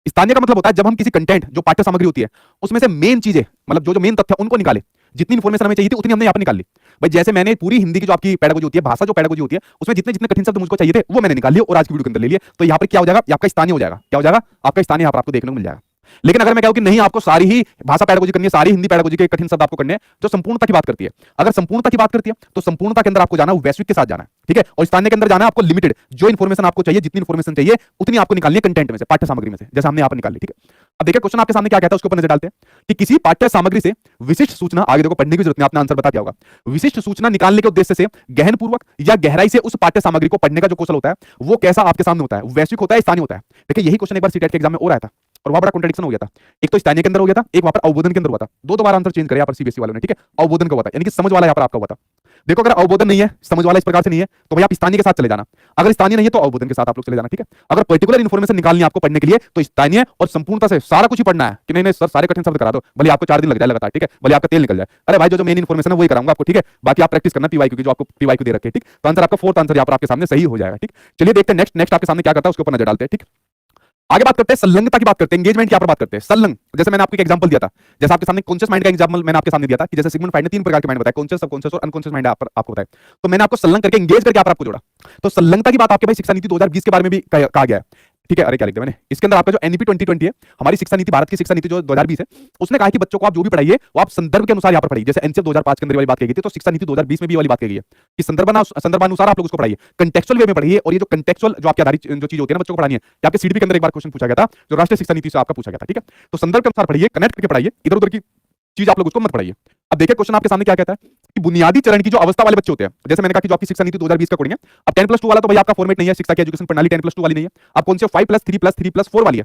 स्थानीय का मतलब होता है जब हम किसी कंटेंट जो पाठ्य सामग्री होती है उसमें से मेन चीजें, मतलब जो जो मेन तथ्य उनको निकाले। जितनी इन्फॉर्मेशन हमें चाहिए थी उतनी हमने यहाँ पर निकाल ली। भाई जैसे मैंने पूरी हिंदी की जो आपकी पैडागोजी होती है, भाषा जो पैडागोजी होती है, उसमें जितने जितने कठिन शब्द मुझको चाहिए थे वो मैंने निकाल लिए और आज की वीडियो के अंदर ले लिए। तो यहाँ पर क्या हो जाएगा, आपका स्थानीय हो जाएगा। क्या हो जाएगा, आपका स्थानीय यहाँ पर आपको देखने को मिल जाएगा। लेकिन अगर मैं कहूं कि नहीं आपको सारी ही भाषा पैडागोजी करनी है, सारी हिंदी पैडागोजी के कठिन शब्द आपको करने हैं, जो संपूर्णता की बात करती है, अगर संपूर्णता की बात करती है तो संपूर्णता के अंदर आपको जाना वैश्विक के साथ जाना है, ठीक है। और स्थानीय के अंदर जाना आपको लिमिटेड, जो इन्फॉर्मेशन आपको चाहिए, जितनी इन्फॉर्मेशन चाहिए उतनी आपको निकालनी है कंटेंट में से, पाठ्य सामग्री में से, जैसे हमने यहाँ पर निकाल ली, ठीक है। अब देखिए क्वेश्चन आपके सामने क्या कहता है, उसके ऊपर नजर डालते हैं कि किसी पाठ्य सामग्री से विशिष्ट सूचना, आगे देखो पढ़ने की जरूरत नहीं, आपने आंसर बता दिया होगा। विशिष्ट सूचना निकालने के उद्देश्य से गहन पूर्वक या गहराई से उस पाठ्य सामग्री को पढ़ने का जो कौशल होता है वो कैसा आपके सामने होता है, वैश्विक होता है, स्थानीय होता है। देखिए यही क्वेश्चन एक बार सीटेट के एग्जाम में हो रहा था और वहां बड़ा कॉन्ट्रडिक्शन हो गया था। एक तो स्थानीय के अंदर हो गया था, एक वहां पर अवबोधन के अंदर हुआ था। दो बार आंसर चेंज करे यहाँ पर सीबीएसई वालों ने, ठीक है। अवबोधन का हुआ था, यानी कि समझ वाला यहाँ पर आपका हुआ था। देखो अगर अवबोधन नहीं है, समझ वाला इस प्रकार से नहीं है, तो भाई आप स्थानीय के साथ चले जाना। अगर स्थानीय नहीं है तो अवबोधन के साथ आप लोग चले जाना, ठीक है। अगर पर्टिकुलर इन्फॉर्मेशन निकालनी है आपको पढ़ने के लिए तो स्थानीय और संपूर्णता से सारा कुछ ही पढ़ना है कि नहीं नहीं सर सारे कठिन शब्द करा दो, भले आपको 4 दिन लग जाए लगातार, ठीक है, भले आपका तेल निकल जाए। अरे भाई जो मेन इन्फॉर्मेशन है वही कराऊंगा आपको, ठीक है। बाकी आप प्रैक्टिस करना पीवाईक्यू की, जो आपको पीवाईक्यू दे रखे हैं, ठीक। तो आंसर आपका फोर्थ आंसर यहाँ पर आपके सामने सही हो जाएगा, ठीक। चलिए देखते हैं नेक्स्ट नेक्स्ट आपके सामने क्या करता है, उसके ऊपर नजर डालते हैं, ठीक। आगे बात करते हैं संलग्नता की, बात करते हैं एंगेजमेंट की, यहाँ पर बात करते हैं संलग्न। जैसे मैंने आपको एक एग्जांपल दिया था, जैसे आपके सामने कॉन्शियस माइंड का एग्जांपल मैंने आपके सामने दिया था कि जैसे सिगमंड फ्राइड ने 3 प्रकार के माइंड बताए, कॉन्शियस, सबकॉन्शियस और अनकॉन्शियस माइंड आपको बताया। तो मैंने आपको संलग्न करके एंगेज करके आपको जोड़ा। तो संलग्नता की बात आपके भाई शिक्षा नीति 2020 के बारे में भी कहा गया है, ठीक है। अरे क्या लिख दिया मैंने, इसके अंदर आपका जो एनईपी 2020 है, हमारी शिक्षा नीति, भारत की शिक्षा नीति जो 2020 है, उसने कहा कि बच्चों को आप जो भी पढ़ाइए वो आप संदर्भ के अनुसार यहाँ पर पढ़िए। जैसे एनसीएफ 2005 के अंदर वाली बात कही गई थी, तो शिक्षा नीति 2020 में भी वाली बात कही गई है कि संदर्भानुसार आप लोग उसको पढ़ाइए, कंटेक्चुअल वे में पढ़िए। और ये जो कंटेक्चुअल जो आपकी आधारित जो चीज होती है ना बच्चों को पढ़ानी है, आपके सीडीपी के अंदर एक बार क्वेश्चन पूछा गया था जो राष्ट्रीय शिक्षा नीति से आपका पूछा गया था, ठीक है। तो संदर्भ के अनुसार पढ़िए, कनेक्ट करके पढ़ाइए, इधर उधर की चीज आप लोग उसको मत पढ़ाइए। अब देखिए क्वेश्चन आपके सामने क्या कहता है कि बुनियादी चरण की जो अवस्था वाले बच्चे होते हैं, जैसे मैंने कहा कि जो आपकी शिक्षा नीति 2020 का कोडिंग है, अब 10+2 वाला तो भाई आपका फॉर्मेट नहीं है, शिक्षा की एजुकेशन प्रणाली 10+2 वाली नहीं है। अब कौन से 5+3+3+4 वाली है।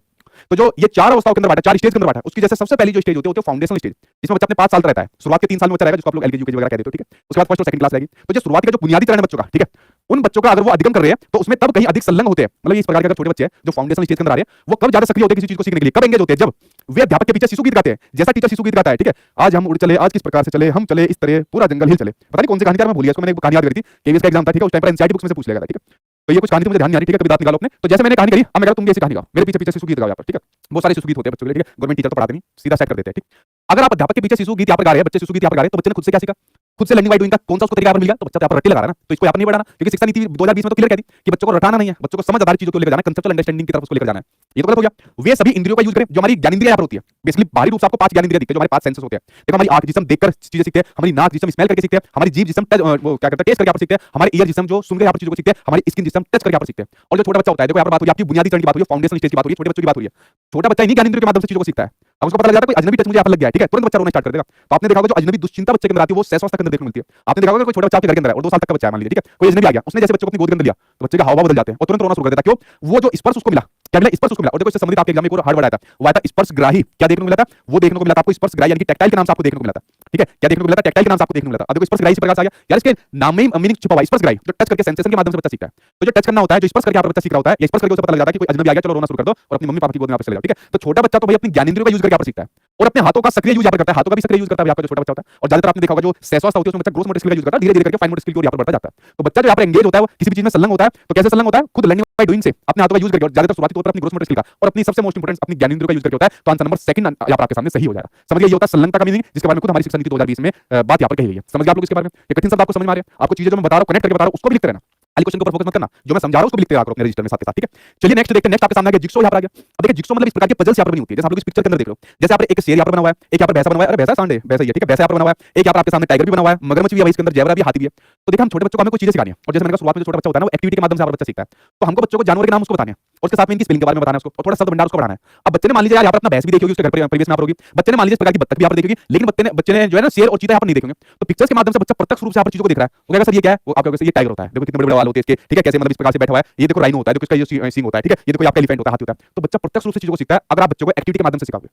तो जो ये 4 अवस्थाओं के अंदर बांटा, 4 स्टेज के अंदर बांटा, उसकी जैसे सबसे पहली जो स्टेज होती है फाउंडेशनल स्टेज, जिसमें बच्चा अपने 5 साल तक रहता है। शुरुआत के 3 साल में बच्चा रहेगा, जिसको आप लोग एलकेजी यूकेजी वगैरह कह देते हो, ठीक है। उसके बाद फर्स्ट और सेकंड क्लास रहेगी। तो जो शुरुआत का जो बुनियादी चरण है बच्चों का, ठीक है, उन बच्चों का अगर वो अधिगम कर रहे हैं तो उसमें तब कहीं अधिक संलग्न होते हैं। मतलब इस प्रकार के अगर छोटे बच्चे हैं जो फाउंडेशनल स्टेज के अंदर आ रहे हैं, वो कब ज्यादा सक्रिय होते हैं किसी चीज को सीखने के लिए, कब एंगेज होते हैं, जब वे अध्यापक के पीछे शिशु गीत गाते हैं। जैसा टीचर शिशु गीत गाता है, ठीक है, आज हम उड़ चले, आज किस प्रकार से चले, हम चले इस तरह, पूरा जंगल हिल चले, पता नहीं कौन सी कहानी मैं भूल गया, इसको मैंने एक कहानी याद करी थी, केवीएस का एग्जाम था, ठीक है, उस टाइम पर एनसीईआरटी बुक्स में से पूछ लिया गया था, ठीक है। तो ये कुछ कहानी मुझे ध्यान नहीं आ रही, ठीक है, कभी दांत निकालो अपने। तो जैसे मैंने कहानी करी, अब मैं कह रहा तुम भी ऐसी कहानी गाओ, मेरे पीछे पीछे शिशु गीत गाओ यहाँ पर, ठीक है। बहुत सारे शिशु गीत होते हैं बच्चों के लिए, ठीक है, गवर्नमेंट टीचर तो पढ़ाते नहीं, सीधा सेट कर देते हैं, ठीक। अगर आप अध्यापक के पीछे शिशु गीत यहाँ पर गा रहे हैं, बच्चे शिशु गीत यहाँ पर गा रहे हैं, तो बच्चे ने खुद से क्या सीखा, खुद से लर्निंग बाय डूइंग का कौन सा उसको तरीका पर मिल गया, तो बच्चा यहाँ पर रट्टे लगा रहा है ना। तो इसको यहाँ पर नहीं बढ़ाना, क्योंकि शिक्षा नीति 2020 में तो क्लियर कहती कि बच्चों को रटाना नहीं है, बच्चों को समझ आधारित चीजों को लेकर जाना, कंसेप्चुअल अंडरस्टैंडिंग की तरफ उसको लेकर जाना है। ये तो गलत हो गया। वे सभी इंद्रियों का यूज करें जो हमारी ज्ञानेंद्रियां यहाँ पर होती है। बेसिकली बाहरी रूप से आपको 5 ज्ञानेंद्रियां दिखते हैं, जो हमारे 5 सेंसेस होते हैं। देखो हमारी आंख जिसम देखकर चीजें सीखते हैं, हमारी नाक जिसम स्मेल करके सीखते हैं, हमारी जीभ जिसम वो क्या करता है टेस्ट करके यहाँ पर सीखते हैं, हमारी ईयर जिसम जो सुन के यहाँ पर चीजों को सीखते हैं, हमारी स्किन जिसम टच करके यहाँ पर सीखते हैं। और जो छोटा बच्चा होता है, देखो यहाँ पर बात हो रही है आपकी बुनियादी चरण की बात हो रही है, फाउंडेशनल स्टेज की बात हो रही है, छोटे बच्चों की बात हो रही है। छोटा बच्चा इन्हीं ज्ञानेंद्रियों के माध्यम से चीजों को सीखता है। अब उसको पता लग जाता है कोई अजनबी टच मुझे यहाँ पर लग गया है, ठीक है, तुरंत बच्चा रोना स्टार्ट कर देगा। तो आपने देखा होगा जो अजनबी दुश्चिंता बच्चे के अंदर आती है वो सहस्वावस्था के अंदर देखने को मिलती है। आपने देखा होगा कोई छोटा बच्चा आपके घर के अंदर है और 2 साल तक का बच्चा है मान लीजिए, ठीक है, कोई अजनबी आ गया, उसने जैसे बच्चे को अपनी गोद के अंदर लिया तो बच्चे का हाव भाव बदल जाते हैं और तुरंत रोना शुरू कर देता है। क्यों, वो जो स्पर्श उसको मिला, क्या मिला, स्पर्श उसको मिला। और देखो इससे संबंधित आपके एग्जाम में एक और हार्ड वर्ड आया था, वो आया था स्पर्शग्राही। क्या देखने को मिला था, वो देखने को मिला था आपको स्पर्शग्राही, यानी कि टैक्टाइल के नाम से आपको देखने को मिला था, ठीक है। क्या देखने को मिला था, टैक्टाइल के नाम से आपको देखने को मिला था। अब देखो स्पर्शग्राही से प्रकार से आ गया यार, इसके नाम में ही मीनिंग छिपा हुआ है, स्पर्शग्राही, जो टच करके सेंसेशन के माध्यम से बच्चा सीखता है। तो जो टच करना होता है, जो स्पर्श करके यहाँ पर बच्चा सीख रहा होता है, ये स्पर्श करके उसे पता लग जाता है कि कोई अजनबी आ गया, चलो रोना शुरू कर दो और अपनी मम्मी पापा की गोद में वापस चले जाओ, ठीक है। तो छोटा बच्चा तो भाई अपनी ज्ञानेंद्रियों का यूज करके यहाँ पर सीखता है और अपने हाथों का सक्रिय यूज यहाँ पर करता है, हाथों का भी सक्रिय यूज करता है यहाँ पर जो छोटा बच्चा होता है। और ज्यादातर आपने देखा होगा जो सहस्वावस्था होती है उसमें बच्चा ग्रोस मोटर स्किल का यूज करता है, धीरे धीरे करके फाइन मोटर स्किल की ओर यहाँ पर बढ़ता जाता है। तो बच्चा जो यहाँ पर एंगेज होता है वो किसी भी चीज में संलग्न होता है। तो कैसे संलग्न होता है, खुद लर्निंग बाय डूइंग से अपने हाथों का यूज करके, और ज्यादातर शुरुआती तौर पर अपनी ग्रोस मोटर स्किल का और अपनी सबसे मोस्ट इंपोर्टेंट अपनी ज्ञानेंद्रियों का यूज करके होता है। तो आंसर नंबर सेकंड यहाँ पर आपके सामने सही हो जाएगा। समझिए ये होता है संलग्नता का मीनिंग, जिसके बारे में खुद हमारी शिक्षा नीति 2020 में बात यहाँ पर कही गई है। समझ गए आप लोग इसके बारे में, ये कठिन शब्द आपको समझ में आ रहे हैं, आपको चीजें जो मैं बता रहा हूँ कनेक्ट करके बता रहा हूँ उसको भी लिखते रहना, खाली क्वेश्चन के ऊपर फोकस मत करना, जो मैं समझा रहा हूं उसको भी लिखते रहा करो अपने रजिस्टर में साथ के साथ, ठीक है। चलिए नेक्स्ट देखते हैं, नेक्स्ट आपके सामने आ गया जिक्सो यहाँ पर आ गया। अब देखिए जिक्सो मतलब इस प्रकार के पजल्स यहाँ पर बनी होती है, जैसे आप लोग इस पिक्चर के अंदर देख लो, जैसे यहाँ पर एक शेर यहाँ पर बना हुआ है, एक यहाँ पर भैंसा बना हुआ है, अरे भैंसा सांड है, भैंसा ही है, ठीक है, भैंसा यहाँ पर बना हुआ है, एक यहाँ पर आपके सामने टाइगर भी बना हुआ है, मगरमच्छ भी है, इसके अंदर जैबरा भी, हाथी भी है। तो देखिए हम छोटे बच्चों को हमें कुछ चीजें सिखानी है, और जैसे मैंने कहा शुरुआत में जो छोटा बच्चा होता है ना वो एक्टिविटी के माध्यम से बच्चा सीखता है। तो हमको बच्चों को जानवर के नाम उसको बताने हैं और उसके साथ में इनकी स्पेलिंग के बारे में बताना है उसको, और थोड़ा शब्द भंडार उसको पढ़ाना है। अब बच्चे ने मान लीजिए यार यहाँ पर अपना भैंस भी देखी होगी, उसके घर पर परिवेश में आप होगी, बच्चे ने मान लीजिए इस प्रकार की बत्तख भी यहाँ पर देखी, लेकिन बच्चे ने जो है ना शेर और चीता यहाँ पर नहीं देखेंगे। तो पिक्चर्स के माध्यम से बच्चा प्रत्यक्ष रूप से यहाँ पर चीजों को देख रहा है, वो कहेगा सर ये क्या है, वो आपको ये टाइगर होता है, देखो कितने बड़े बड़े वाल होते हैं इसके, ठीक है, कैसे मतलब इस प्रकार से बैठा हुआ है, ये देखो राइनो होता है, देखो इसका ये सींग होता है, ठीक है, ये देखो आपका एलिफेंट होता है, हाथी होता है। तो बच्चा प्रत्यक्ष रूप से चीजों को सीखता है अगर आप बच्चों को एक्टिविटी के माध्यम से सिखाओगे।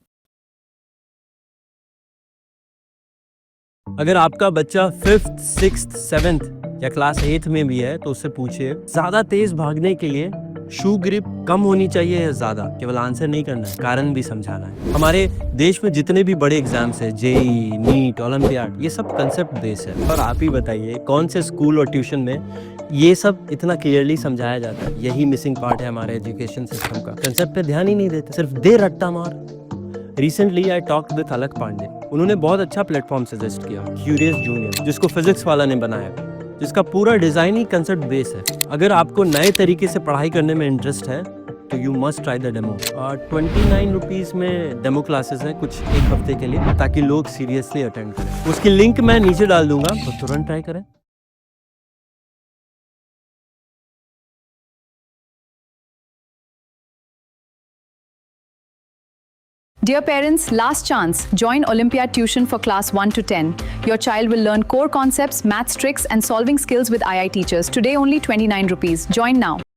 अगर आपका बच्चा 5th 6th 7th या क्लास 8th में भी है तो उससे पूछिए। ज्यादा तेज भागने के लिए शू ग्रिप कम होनी चाहिए या ज्यादा, केवल आंसर नहीं करना है, कारण भी समझाना है। हमारे देश में जितने भी बड़े एग्जाम्स है, जेई, नीट, ओलंपियाड, ये सब कंसेप्ट बेस है। और आप ही बताइए कौन से स्कूल और ट्यूशन में ये सब इतना क्लियरली समझाया जाता है? यही मिसिंग पार्ट है हमारे एजुकेशन सिस्टम का। कंसेप्ट पे ध्यान ही नहीं देते, सिर्फ दे रट्टा मार। Recently I talked with Alakh Pandey, उन्होंने बहुत अच्छा प्लेटफॉर्म सजेस्ट किया, क्यूरियस जूनियर, जिसको फिजिक्स वाला ने बनाया, जिसका पूरा डिजाइन ही कंसेप्ट बेस है। अगर आपको नए तरीके से पढ़ाई करने में इंटरेस्ट है तो you must try the demo. 29 rupees में डेमो क्लासेस है कुछ एक हफ्ते के लिए, ताकि लोग सीरियसली अटेंड करें। उसकी लिंक मैं नीचे डाल दूंगा, तो तुरंत ट्राई करें। Dear parents, last chance. Join Olympiad Tuition for class 1 to 10. Your child will learn core concepts, maths tricks and solving skills with AI teachers. Today only 29 rupees. Join now.